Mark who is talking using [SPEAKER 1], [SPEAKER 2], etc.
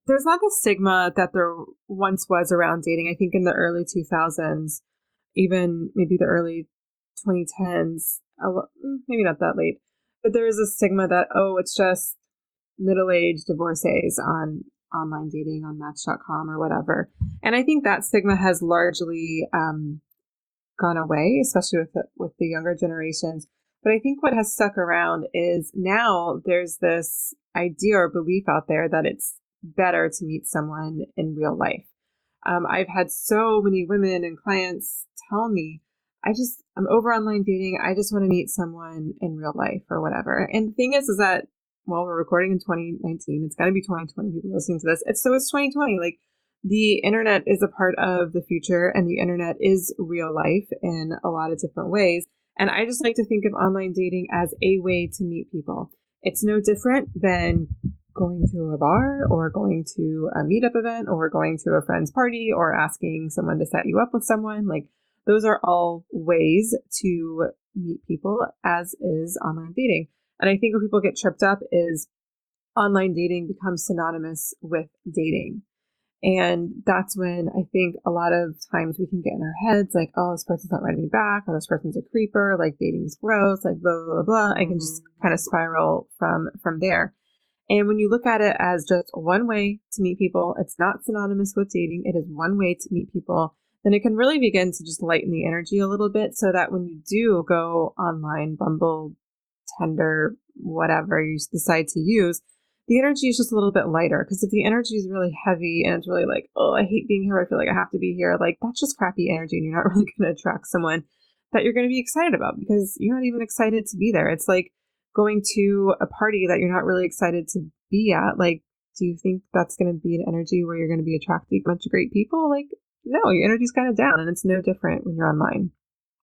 [SPEAKER 1] there's not the stigma that there once was around dating. I think in the early 2000s, even maybe the early 2010s, maybe not that late, but there is a stigma that, oh, it's just middle-aged divorcees on online dating on Match.com or whatever. And I think that stigma has largely gone away, especially with the younger generations. But I think what has stuck around is now there's this idea or belief out there that it's better to meet someone in real life. I've had so many women and clients tell me, I'm over online dating. I just want to meet someone in real life or whatever. And the thing is that, well, we're recording in 2019. It's got to be 2020 people listening to this. It's 2020. Like, the internet is a part of the future, and the internet is real life in a lot of different ways. And I just like to think of online dating as a way to meet people. It's no different than going to a bar or going to a meetup event or going to a friend's party or asking someone to set you up with someone. Like, those are all ways to meet people, as is online dating. And I think where people get tripped up is online dating becomes synonymous with dating. And that's when I think a lot of times we can get in our heads like, oh, this person's not writing me back, or this person's a creeper, like dating's gross, like blah, blah, blah, blah. I can just kind of spiral from there. And when you look at it as just one way to meet people, it's not synonymous with dating. It is one way to meet people. Then it can really begin to just lighten the energy a little bit so that when you do go online, Bumble, Tinder, whatever you decide to use, the energy is just a little bit lighter. Because if the energy is really heavy and it's really like, oh, I hate being here, I feel like I have to be here, like that's just crappy energy, and you're not really going to attract someone that you're going to be excited about because you're not even excited to be there. It's like going to a party that you're not really excited to be at. Like, do you think that's going to be an energy where you're going to be attracting a bunch of great people? Like, no, your energy's kind of down, and it's no different when you're online.